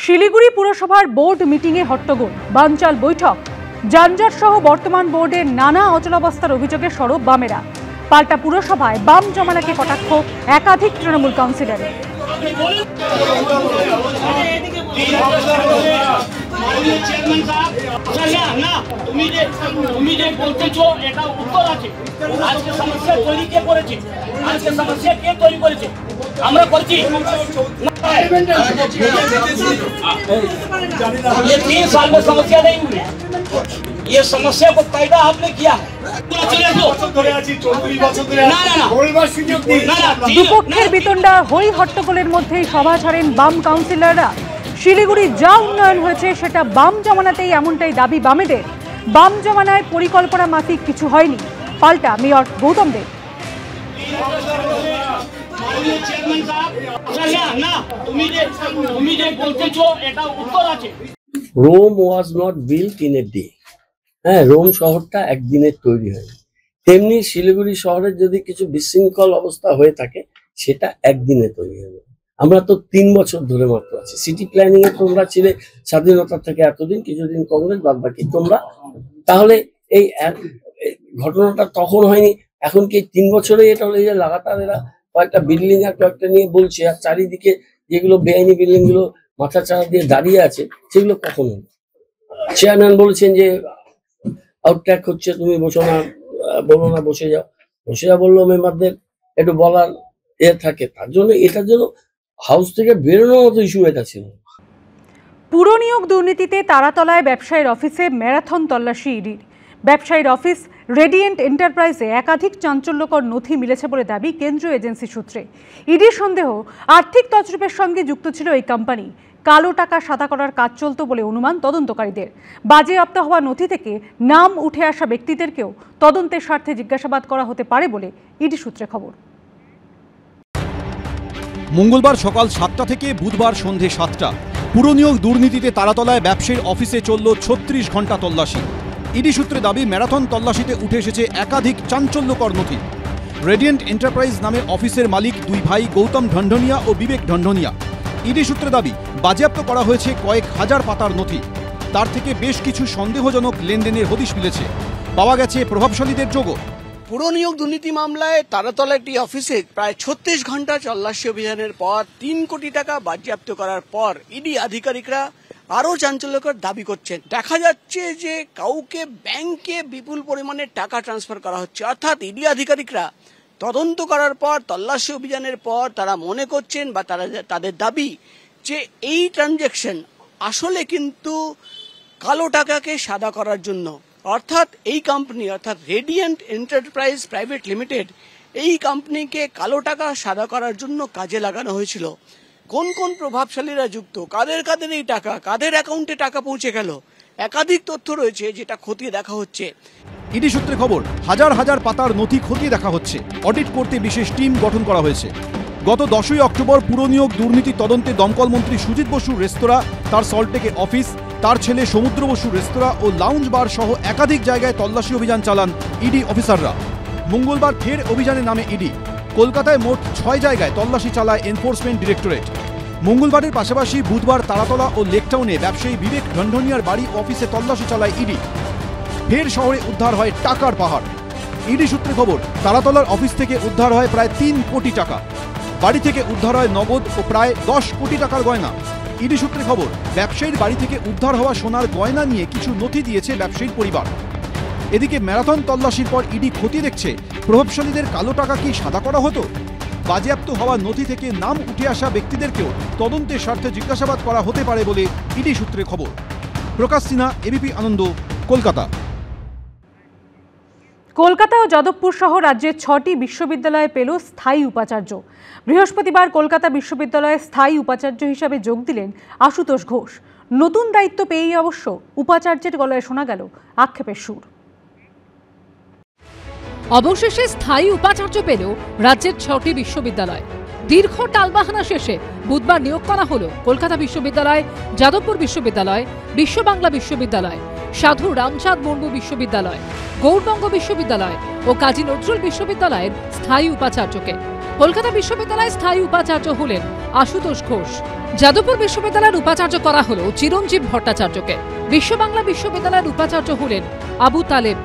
শিলিগুড়ি পুরসভার বোর্ড মিটিংয়ে হট্টগোল, বানচাল বৈঠক, যানজট সহ বর্তমান বোর্ডের নানা অচলাবস্থার অভিযোগে সরব বামেরা। পাল্টা পুরসভায় বাম জমানাকে কটাক্ষ একাধিক তৃণমূল কাউন্সিলরের। আমরা করছি ये 3 साल में समस्या नहीं हुई, ये समस्या को पैदा आपने किया है। দুপক্ষের বিতণ্ডা হই হট্টগোলের মধ্যেই সভা ছাড়েন বাম কাউন্সিলররা। শিলিগুড়ি যা উন্নয়ন হয়েছে সেটা বাম জমানাতেই, এমনটাই দাবি বামেদের। বাম জমানায় পরিকল্পনা মাফিক কিছু হয়নি, পাল্টা mayor Gautam Deb. Rome was not built in a day. Rome শহরটা একদিনে তৈরি হয়নি। তেমনি শিলিগুড়ি শহরের যদি কিছু বিশৃঙ্খল অবস্থা হয়ে থাকে সেটা একদিনে তৈরি হবে। আমরা তো 3 বছর ধরে মাত্র আছি। সিটি প্ল্যানিং এ তোমরা ছিলে স্বাধীনতা থেকে এতদিন, কিছুদিন কংগ্রেস, বাদ বাকি তোমরা। তাহলে এই ঘটনাটা তখন হয়নি, এখন কি 3 বছরে এটা হলে যে লাগাতার এরা কয়েকটা বিল্ডিং আর কয়েকটা নিয়ে বলছে, আর চারিদিকে যেগুলো বেআইনি বিল্ডিং গুলো মাথা চাড়া দিয়ে দাঁড়িয়ে আছে সেগুলো কখন হলো? চেয়ারম্যান বলেছেন যে আউটট্যাক হচ্ছে, তুমি বসো না, বলো না, বসে যাও। বসে যাও বললো মেম্বারদের একটু বলার থাকে, তার জন্য এটার জন্য হাউস থেকে বেরোনোর মতো ইস্যু এটা ছিল। পুর নিয়োগ দুর্নীতিতে তারাতলায় ব্যবসায়ীর অফিসে ম্যারাথন তল্লাশি ইডির। ব্যবসায়ীর অফিস রেডিয়েন্ট এন্টারপ্রাইজে একাধিক চাঞ্চল্যকর নথি মিলেছে বলে দাবি কেন্দ্রীয় এজেন্সি সূত্রে। ইডির সন্দেহ আর্থিক তছরূপের সঙ্গে যুক্ত ছিল এই কোম্পানি। কালো টাকা সাদা করার কাজ চলত বলে অনুমান তদন্তকারীদের। বাজেয়াপ্ত হওয়া নথি থেকে নাম উঠে আসা ব্যক্তিদেরকেও তদন্তের স্বার্থে জিজ্ঞাসাবাদ করা হতে পারে বলে ইডি সূত্রে খবর। মঙ্গলবার সকাল 7টা থেকে বুধবার সন্ধে 7টা পুরনিয়োগ দুর্নীতিতে তারাতলায় ব্যবসায়ীর অফিসে চলল 36 ঘন্টা তল্লাশি। ইডি সূত্রে দাবি ম্যারাথন তল্লাশিতে উঠে এসেছে একাধিক চাঞ্চল্যকর নথি। রেডিয়েন্ট এন্টারপ্রাইজ নামে অফিসের মালিক 2 ভাই গৌতম ঢন্ঢনিয়া ও বিবেক ঢন্ঢনিয়া। ইডি সূত্রে দাবি বাজেয়াপ্ত করা হয়েছে কয়েক হাজার পাতার নথি। তার থেকে বেশ কিছু সন্দেহজনক লেনদেনের হদিশ মিলেছে। পাওয়া গেছে প্রভাবশালীদের যোগও। পুর নিয়োগ দুর্নীতি মামলায় তারাতলা একটি অফিসে প্রায় 36 ঘন্টা তল্লাশি অভিযানের পর 3 কোটি টাকা বাজেয়াপ্ত করার পর ইডি আধিকারিকরা আরও চাঞ্চল্যকর দাবি করছেন। দেখা যাচ্ছে যে কাউকে ব্যাংকে বিপুল পরিমাণে টাকা ট্রান্সফার করা হচ্ছে। অর্থাৎ ইডি আধিকারিকরা তদন্ত করার পর, তল্লাশি অভিযানের পর তারা মনে করছেন বা তাদের দাবি যে এই ট্রানজ্যাকশন আসলে কিন্তু কালো টাকাকে সাদা করার জন্য, অর্থাৎ এই কোম্পানি অর্থাৎ রেডিয়েন্ট এন্টারপ্রাইজ প্রাইভেট লিমিটেড, এই কোম্পানিকে কালো টাকা সাদা করার জন্য কাজে লাগানো হয়েছিল। কোন কোন প্রভাবশালীরা যুক্ত, কাদের কাদের এই টাকা, কাদের অ্যাকাউন্টে টাকা পৌঁছে গেল, একাধিক তথ্য রয়েছে যেটা খতিয়ে দেখা হচ্ছে। ইডি সূত্রে খবর, হাজার হাজার পাতার নথি খতিয়ে দেখা হচ্ছে। অডিট করতে বিশেষ টিম গঠন করা হয়েছে। গত 10ই অক্টোবর পুরনিয়োগ দুর্নীতি তদন্তে দমকল মন্ত্রী সুজিত বসুর রেস্তোরাঁ, তার সল্টটেকের অফিস, তার ছেলে সমুদ্র বসুর রেস্তোরাঁ ও লাউঞ্জ বার সহ একাধিক জায়গায় তল্লাশি অভিযান চালান ইডি অফিসাররা। মঙ্গলবার ফের অভিযানে নামে ইডি। কলকাতায় মোট 6 জায়গায় তল্লাশি চালায় এনফোর্সমেন্ট ডিরেক্টরেট। মঙ্গলবারের পাশাপাশি বুধবার তারাতলা ও লেকটাউনে ব্যবসায়ী বিবেক ঢন্ঢনিয়ার বাড়ি অফিসে তল্লাশি চালায় ইডি। ফের শহরে উদ্ধার হয় টাকার পাহাড়। ইডি সূত্রে খবর, তারাতলার অফিস থেকে উদ্ধার হয় প্রায় 3 কোটি টাকা। বাড়ি থেকে উদ্ধার হয় নগদ ও প্রায় 10 কোটি টাকার গয়না। ইডি সূত্রে খবর, ব্যবসায়ীর বাড়ি থেকে উদ্ধার হওয়া সোনার গয়না নিয়ে কিছু নথি দিয়েছে ব্যবসায়ীর পরিবার। এদিকে ম্যারাথন তল্লাশির পর ইডি খতিয়ে দেখছে প্রভাবশালীদের কালো টাকা কি সাদা করা হতো। বাজেয়াপ্ত হওয়া নথি থেকে নাম উঠে আসা ব্যক্তিদেরকেও তদন্তের স্বার্থে জিজ্ঞাসাবাদ করা হতে পারে বলে ইডি সূত্রে খবর। প্রকাশ সিনহা, এবিপি আনন্দ, কলকাতা। কলকাতা ও যাদবপুর সহ রাজ্যের 6টি বিশ্ববিদ্যালয়ে পেল স্থায়ী উপাচার্য। বৃহস্পতিবার কলকাতা বিশ্ববিদ্যালয়ে স্থায়ী উপাচার্য হিসাবে যোগ দিলেন আশুতোষ ঘোষ। নতুন দায়িত্ব পেয়েই অবশ্য উপাচার্যের গলায় শোনা গেল আক্ষেপের সুর। অবশেষে স্থায়ী উপাচার্য পেল রাজ্যের 6টি বিশ্ববিদ্যালয়। দীর্ঘ টালবাহানা শেষে বুধবার নিয়োগ করা হল কলকাতা বিশ্ববিদ্যালয়, যাদবপুর বিশ্ববিদ্যালয়, বিশ্ব বাংলা বিশ্ববিদ্যালয়, সাধু রামচাঁদ মুর্মু বিশ্ববিদ্যালয়, গৌড়বঙ্গ বিশ্ববিদ্যালয় ও কাজী নজরুল বিশ্ববিদ্যালয়ের স্থায়ী উপাচার্যকে। কলকাতা বিশ্ববিদ্যালয়ের স্থায়ী উপাচার্য হলেন আশুতোষ ঘোষ। যাদবপুর বিশ্ববিদ্যালয়ের উপাচার্য করা হলো চিরঞ্জীব ভট্টাচার্যকে। বিশ্ব বাংলা বিশ্ববিদ্যালয়ের উপাচার্য হলেন আবু তালেব।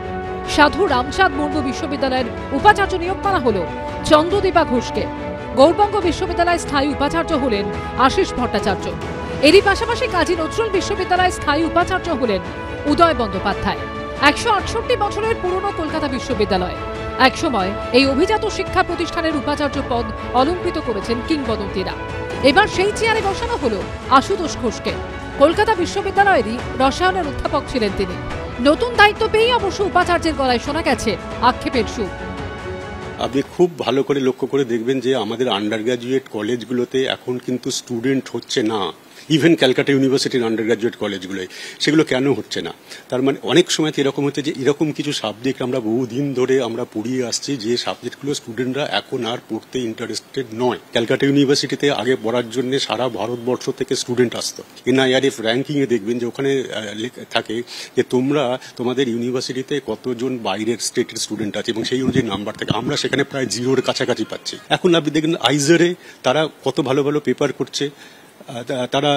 সাধু রামচাঁদ মুর্মু বিশ্ববিদ্যালয়ের উপাচার্য নিয়োগ করা হলো চন্দ্রদীপা ঘোষকে। গৌরবঙ্গ বিশ্ববিদ্যালয়ের স্থায়ী উপাচার্য হলেন আশিস ভট্টাচার্য। এরই পাশাপাশি কাজী নজরুল বিশ্ববিদ্যালয়ের স্থায়ী উপাচার্য হলেন উদয় বন্দ্যোপাধ্যায়। 168 বছরের পুরনো কলকাতা বিশ্ববিদ্যালয় একসময় এই অভিজাত শিক্ষা প্রতিষ্ঠানের উপাচার্য পদ অলঙ্কৃত করেছেন কিংবদন্তীরা। এবার সেই চেয়ারে বসানো হলো আশুতোষ ঘোষকে। কলকাতা বিশ্ববিদ্যালয়েরই রসায়নের অধ্যাপক ছিলেন তিনি। নতুন দায়িত্ব পেয়েই অবশ্য উপাচার্যের গলায় শোনা গেছে আক্ষেপের সুর। আপনি খুব ভালো করে লক্ষ্য করে দেখবেন যে আমাদের আন্ডার গ্রাজুয়েট কলেজগুলোতে এখন কিন্তু স্টুডেন্ট হচ্ছে না। ইভেন ক্যালকাটা ইউনিভার্সিটির আন্ডার গ্রাজুয়েট কলেজগুলোয় সেগুলো কেন হচ্ছে না? তার মানে অনেক সময় এরকম হচ্ছে যে এরকম কিছু সাবজেক্ট আমরা বহুদিন ধরে আমরা পড়িয়ে আসছি, যে সাবজেক্টগুলো স্টুডেন্টরা এখন আর পড়তে ইন্টারেস্টেড নয়। ক্যালকাটা ইউনিভার্সিটিতে আগে পড়ার জন্য সারা ভারতবর্ষ থেকে স্টুডেন্ট আসতো। এনআইআরএফ র্যাঙ্কিংয়ে দেখবেন যে ওখানে থাকে যে তোমাদের ইউনিভার্সিটিতে কতজন বাইরের স্টেটের স্টুডেন্ট আছে এবং সেই অনুযায়ী নাম্বার থাকে। আমরা সেখানে প্রায় 0-র কাছাকাছি পাচ্ছি। এখন আপনি দেখবেন আইজারে তারা কত ভালো ভালো পেপার করছে, তারা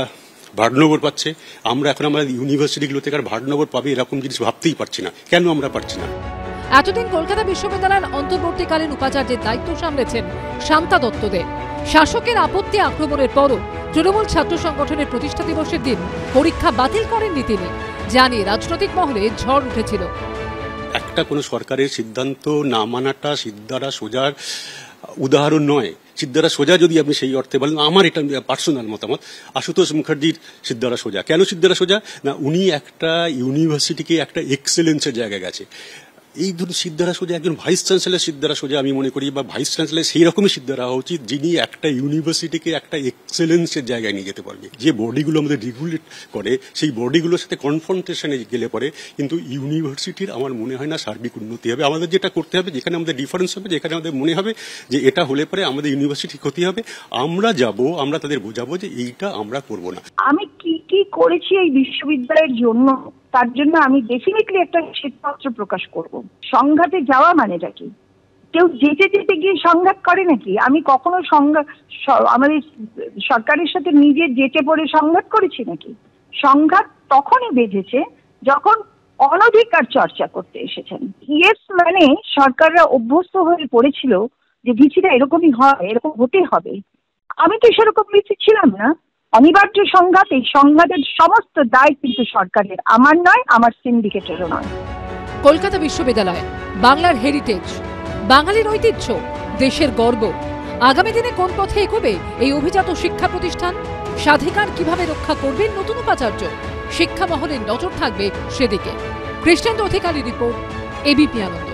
ভাটনগর পাচ্ছে। আমরা এখন আমাদের ইউনিভার্সিটিগুলো থেকে আর ভাটনগর পাবে এরকম জিনিস ভাবতেই পারছি না। কেন আমরা পারছি না? এতদিন কলকাতা বিশ্ববিদ্যালয়ের অন্তর্বর্তীকালীন উপাচার্যের দায়িত্ব সামলেছেন শান্তা দত্ত দে। শাসকের আপত্তি আক্রমণের পরও তৃণমূল ছাত্র সংগঠনের প্রতিষ্ঠা দিবসের দিন পরীক্ষা বাতিল করেননি তিনি, জানিয়ে রাজনৈতিক মহলে ঝড় উঠেছিল। একটা কোনো সরকারের সিদ্ধান্ত না মানাটা সিদ্ধারা সোজার উদাহরণ নয়। সিদ্ধারা সোজা যদি আপনি সেই অর্থে বলেন, আমার এটা পার্সোনাল মতামত, আশুতোষ মুখার্জির সিদ্ধারা সোজা। কেন সিদ্ধারা সোজা? না, উনি একটা ইউনিভার্সিটিকে একটা এক্সেলেন্সের জায়গায় গেছে। এই ধরুন সিদ্ধারা সোজা একজন ভাইস চ্যান্সেলর সিদ্ধারা সোজা আমি মনে করি, বা ভাইস চ্যান্সেলর সেই রকমই সিদ্ধারা হওয়া উচিত, যিনি একটা ইউনিভার্সিটিকে একটা এক্সেলেন্সের জায়গায় নিয়ে যেতে পারবে। যে বডিগুলো আমাদের রেগুলেট করে সেই বডিগুলোর সাথে কনফ্রন্টেশনে গেলে পরে কিন্তু ইউনিভার্সিটির আমার মনে হয় না সার্বিক উন্নতি হবে। আমাদের যেটা করতে হবে, যেখানে আমাদের ডিফারেন্স হবে, যেখানে আমাদের মনে হবে যে এটা হলে পরে আমাদের ইউনিভার্সিটি ক্ষতি হবে, আমরা তাদের বোঝাবো যে এইটা আমরা করবো না। আমি কি কি করেছি এই বিশ্ববিদ্যালয়ের জন্য, তার জন্য আমি ডেফিনেটলি একটা শ্বেতপত্র প্রকাশ করব। সংঘাতে যাওয়া মানেটা কি? কেউ যেতে যেতে গিয়ে সংঘাত করে নাকি? আমি কখনো আমাদের সরকারের সাথে নিজে যেতে পড়ে সংঘাত করেছি নাকি? সংঘাত তখনই বেঁধেছে যখন অনধিকার চর্চা করতে এসেছেন। ইয়েস মানে সরকাররা অভ্যস্ত হয়ে পড়েছিল যে ভিসিটা এরকমই হয়, এরকম হতে হবে। আমি তো সেরকম ভিসি ছিলাম না। অনিবার্য সংঘাত, এই সংঘাতের সমস্ত দায় কিন্তু সরকারের, আমার নয়, আমার সিন্ডিকেটেরও নয়। কলকাতা বিশ্ববিদ্যালয় বাংলার হেরিটেজ, বাঙালির ঐতিহ্য, দেশের গর্ব। আগামী দিনে কোন পথে এগোবে এই অভিজাত শিক্ষা প্রতিষ্ঠান? স্বাধিকার কিভাবে রক্ষা করবেন নতুন উপাচার্য? শিক্ষা মহলের নজর থাকবে সেদিকে। কৃষ্ণেন্দ্র অধিকারী রিপোর্ট, এবিপি আনন্দ।